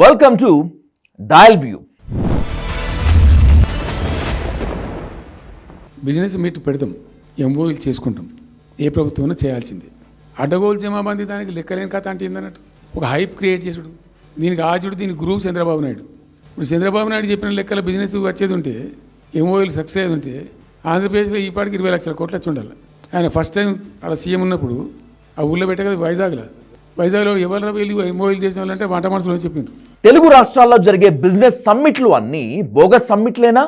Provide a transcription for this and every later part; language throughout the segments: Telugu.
Welcome to dial view. Business meet పెడతాం, ఎంఓఈలు చేసుకుంటాం. ఏ ప్రభుత్వం చేయాల్సిందే. అడ్డగోలు జమాబందీ దానికి లెక్కలేని కథ అంటే ఏందన్నట్టు ఒక హైప్ క్రియేట్ చేసుడు. దీనికి ఆజుడు, దీని గురువు చంద్రబాబు నాయుడు. ఇప్పుడు చంద్రబాబు నాయుడు చెప్పిన లెక్కల బిజినెస్ వచ్చేది ఉంటే, ఎంఓఈలు సక్సెస్ అయ్యేది ఉంటే ఆంధ్రప్రదేశ్లో ఈ పాటికి 20 లక్షల కోట్లు వచ్చి ఉండాలి. ఆయన ఫస్ట్ టైం అలా సీఎం ఉన్నప్పుడు ఆ ఊళ్ళో పెట్టే కదా వైజాగ్లో ఎవరు వెళ్ళి ఎంఓఈలు చేసిన వాళ్ళంటే మాట మనసులో చెప్పిండ్రు. తెలుగు రాష్ట్రాల్లో జరిగే బిజినెస్ సమ్మిట్లు అన్నీ బోగస్ సమ్మిట్లేనా?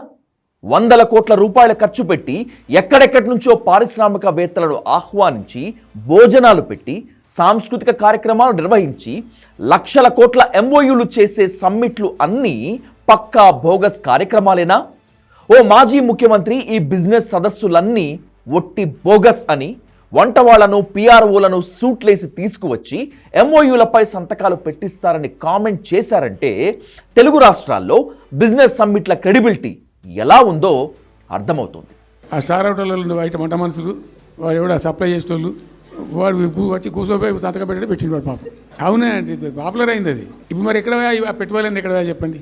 100 కోట్ల రూపాయల ఖర్చు పెట్టి ఎక్కడెక్కడి నుంచో పారిశ్రామికవేత్తలను ఆహ్వానించి భోజనాలు పెట్టి సాంస్కృతిక కార్యక్రమాలు నిర్వహించి లక్షల కోట్ల ఎంఓయూలు చేసే సమ్మిట్లు అన్నీ పక్కా బోగస్ కార్యక్రమాలేనా? ఓ మాజీ ముఖ్యమంత్రి ఈ బిజినెస్ సదస్సులన్నీ ఒట్టి బోగస్ అని వంటవాళ్లను, పిఆర్ఓలను సూట్లేసి తీసుకువచ్చి ఎంఓయూలపై సంతకాలు పెట్టిస్తారని కామెంట్ చేశారంటే తెలుగు రాష్ట్రాల్లో బిజినెస్ సమ్మిట్ల క్రెడిబిలిటీ ఎలా ఉందో అర్థమవుతుంది. ఆ స్టార్ హోటల్లో బయట వంట మనుషులు, వాడు ఎవడ సప్లై చేసేటోళ్ళు, వాడు వచ్చి కూర్చోపోయి సంతకం పెట్టడం పెట్టిండు వాడు పాపం. అవునా అంటే పాపులర్ అయింది అది. ఇప్పుడు మరి ఎక్కడ పెట్టుబడి ఎక్కడ చెప్పండి.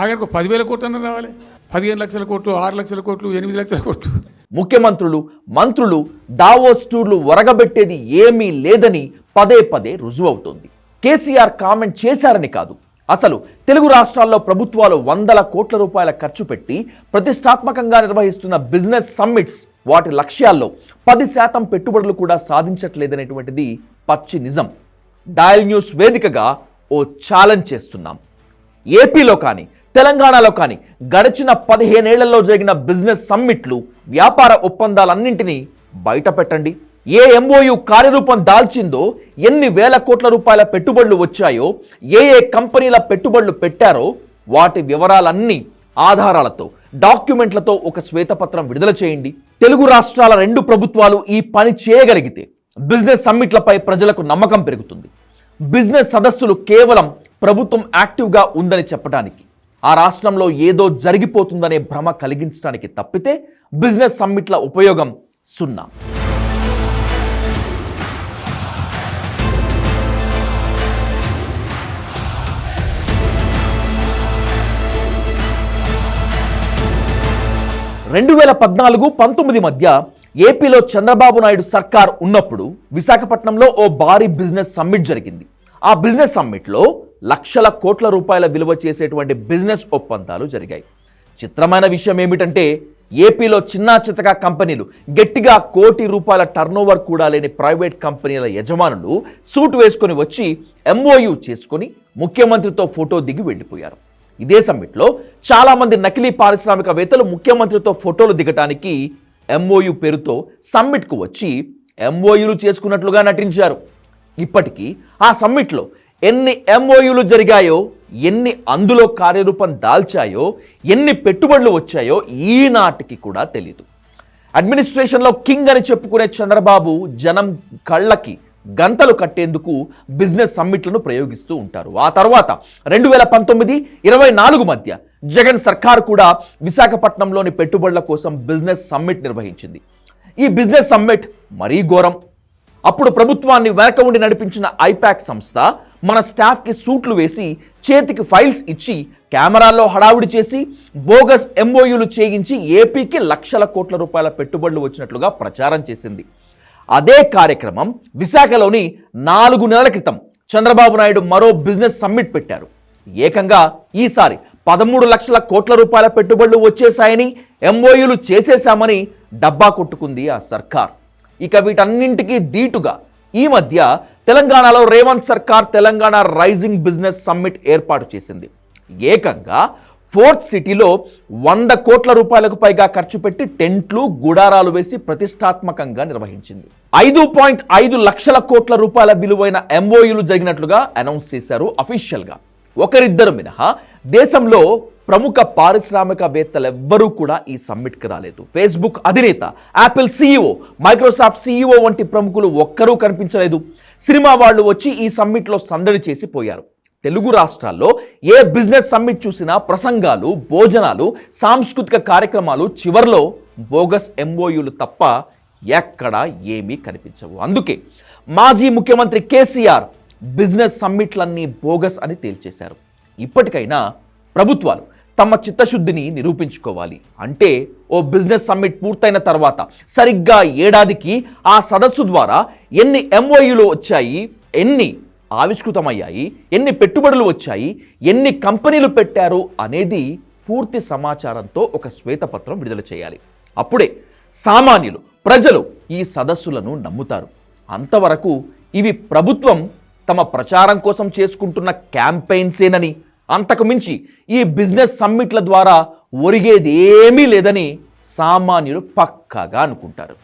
ఆఖరికి 10,000 కోట్లు అన్న రావాలి. 15 లక్షల కోట్లు, 6 లక్షల కోట్లు, 8 లక్షల కోట్లు. ముఖ్యమంత్రులు, మంత్రులు దావోస్ టూర్లు ఒరగబెట్టేది ఏమీ లేదని పదే పదే రుజువవుతోంది. కేసీఆర్ కామెంట్ చేశారని కాదు, అసలు తెలుగు రాష్ట్రాల్లో ప్రభుత్వాలు 100 కోట్ల రూపాయల ఖర్చు పెట్టి ప్రతిష్టాత్మకంగా నిర్వహిస్తున్న బిజినెస్ సమ్మిట్స్ వాటి లక్ష్యాల్లో 10% పెట్టుబడులు కూడా సాధించట్లేదనేటువంటిది పచ్చి నిజం. డయల్ న్యూస్ వేదికగా ఓ ఛాలెంజ్ చేస్తున్నాం. ఏపీలో కానీ తెలంగాణలో కానీ గడిచిన 15 ఏళ్లలో జరిగిన బిజినెస్ సమ్మిట్లు, వ్యాపార ఒప్పందాలన్నింటినీ బయట పెట్టండి. ఏ ఎంఓయూ కార్యరూపం దాల్చిందో, ఎన్ని వేల కోట్ల రూపాయల పెట్టుబడులు వచ్చాయో, ఏ కంపెనీల పెట్టుబడులు పెట్టారో వాటి వివరాలన్నీ ఆధారాలతో, డాక్యుమెంట్లతో ఒక శ్వేతపత్రం విడుదల చేయండి. తెలుగు రాష్ట్రాల 2 ప్రభుత్వాలు ఈ పని చేయగలిగితే బిజినెస్ సమ్మిట్లపై ప్రజలకు నమ్మకం పెరుగుతుంది. బిజినెస్ సదస్సులు కేవలం ప్రభుత్వం యాక్టివ్గా ఉందని చెప్పడానికి, ఆ రాష్ట్రంలో ఏదో జరిగిపోతుందనే భ్రమ కలిగించడానికి తప్పితే బిజినెస్ సమ్మిట్ల ఉపయోగం సున్నా. రెండు 2014-19 మధ్య ఏపీలో చంద్రబాబు నాయుడు సర్కార్ ఉన్నప్పుడు విశాఖపట్నంలో ఓ భారీ బిజినెస్ సమ్మిట్ జరిగింది. ఆ బిజినెస్ సమ్మిట్లో లక్షల కోట్ల రూపాయల విలువ చేసేటువంటి బిజినెస్ ఒప్పందాలు జరిగాయి. చిత్రమైన విషయం ఏమిటంటే, ఏపీలో చిన్నా చితకా కంపెనీలు, గట్టిగా 1 కోటి రూపాయల టర్నోవర్ కూడా లేని ప్రైవేట్ కంపెనీల యజమానులు సూట్ వేసుకొని వచ్చి ఎంఓయూ చేసుకొని ముఖ్యమంత్రితో ఫోటో దిగి వెళ్ళిపోయారు. ఇదే సమ్మిట్లో చాలామంది నకిలీ పారిశ్రామికవేత్తలు ముఖ్యమంత్రితో ఫోటోలు దిగటానికి ఎంఓయూ పేరుతో సమ్మిట్కు వచ్చి ఎంఓయూలు చేసుకున్నట్లుగా నటించారు. ఇప్పటికీ ఆ సమ్మిట్లో ఎన్ని ఎంఓయూలు జరిగాయో, ఎన్ని అందులో కార్యరూపం దాల్చాయో, ఎన్ని పెట్టుబడులు వచ్చాయో ఈనాటికి కూడా తెలీదు. అడ్మినిస్ట్రేషన్లో కింగ్ అని చెప్పుకునే చంద్రబాబు జనం కళ్ళకి గంతలు కట్టేందుకు బిజినెస్ సమ్మిట్లను ప్రయోగిస్తూ ఉంటారు. ఆ తర్వాత 2019-24 మధ్య జగన్ సర్కార్ కూడా విశాఖపట్నంలోని పెట్టుబడుల కోసం బిజినెస్ సమ్మిట్ నిర్వహించింది. ఈ బిజినెస్ సమ్మిట్ మరీ ఘోరం. అప్పుడు ప్రభుత్వాన్ని వెనక ఉండి నడిపించిన ఐపాక్ సంస్థ మన స్టాఫ్కి సూట్లు వేసి, చేతికి ఫైల్స్ ఇచ్చి, కెమెరాల్లో హడావుడి చేసి, బోగస్ ఎంఓయూలు చేయించి ఏపీకి లక్షల కోట్ల రూపాయల పెట్టుబడులు వచ్చినట్లుగా ప్రచారం చేసింది. అదే కార్యక్రమం విశాఖలోని 4 నెలల క్రితం చంద్రబాబు నాయుడు మరో బిజినెస్ సమ్మిట్ పెట్టారు. ఏకంగా ఈసారి 13 లక్షల కోట్ల రూపాయల పెట్టుబడులు వచ్చేశాయని, ఎంఓయూలు చేసేశామని డబ్బా కొట్టుకుంది ఆ సర్కార్. ఇక వీటన్నింటికీ దీటుగా ఈ మధ్య తెలంగాణలో రేవంత్ సర్కార్ తెలంగాణ రైజింగ్ బిజినెస్ సమ్మిట్ ఏర్పాటు చేసింది. ఏకంగా 4th సిటీలో 100 కోట్ల రూపాయలకు పైగా ఖర్చు పెట్టి టెంట్లు, గుడారాలు వేసి ప్రతిష్టాత్మకంగా నిర్వహించింది. 5.5 లక్షల కోట్ల రూపాయల విలువైన ఎంఓయూలు జరిగినట్లుగా అనౌన్స్ చేశారు అఫీషియల్గా. ఒకరిద్దరు మినహా దేశంలో ప్రముఖ పారిశ్రామికవేత్తలెవ్వరూ కూడా ఈ సమ్మిట్కి రాలేదు. ఫేస్బుక్ అధినేత, యాపిల్ సీఈఓ, మైక్రోసాఫ్ట్ సీఈఓ వంటి ప్రముఖులు ఒక్కరూ కనిపించలేదు. సినిమా వాళ్ళు వచ్చి ఈ సమ్మిట్లో సందడి చేసి పోయారు. తెలుగు రాష్ట్రాల్లో ఏ బిజినెస్ సమ్మిట్ చూసినా ప్రసంగాలు, భోజనాలు, సాంస్కృతిక కార్యక్రమాలు, చివర్లో బోగస్ ఎంఓయూలు తప్ప ఎక్కడా ఏమీ కనిపించవు. అందుకే మాజీ ముఖ్యమంత్రి కేసీఆర్ బిజినెస్ సమ్మిట్లన్నీ బోగస్ అని తేల్చేశారు. ఇప్పటికైనా ప్రభుత్వాలు తమ చిత్తశుద్ధిని నిరూపించుకోవాలి. అంటే ఓ బిజినెస్ సమ్మిట్ పూర్తయిన తర్వాత సరిగ్గా ఏడాదికి ఆ సదస్సు ద్వారా ఎన్ని ఎంఓయూలు వచ్చాయి, ఎన్ని ఆవిష్కృతమయ్యాయి, ఎన్ని పెట్టుబడులు వచ్చాయి, ఎన్ని కంపెనీలు పెట్టారు అనేది పూర్తి సమాచారంతో ఒక శ్వేతపత్రం విడుదల చేయాలి. అప్పుడే సామాన్యులు, ప్రజలు ఈ సదస్సులను నమ్ముతారు. అంతవరకు ఇవి ప్రభుత్వం తమ ప్రచారం కోసం చేసుకుంటున్న క్యాంపెయిన్సేనని, అంతకు మించి ఈ బిజినెస్ సమ్మిట్ల ద్వారా ఒరిగేది ఏమీ లేదని సామాన్యులు పక్కాగా అనుకుంటారు.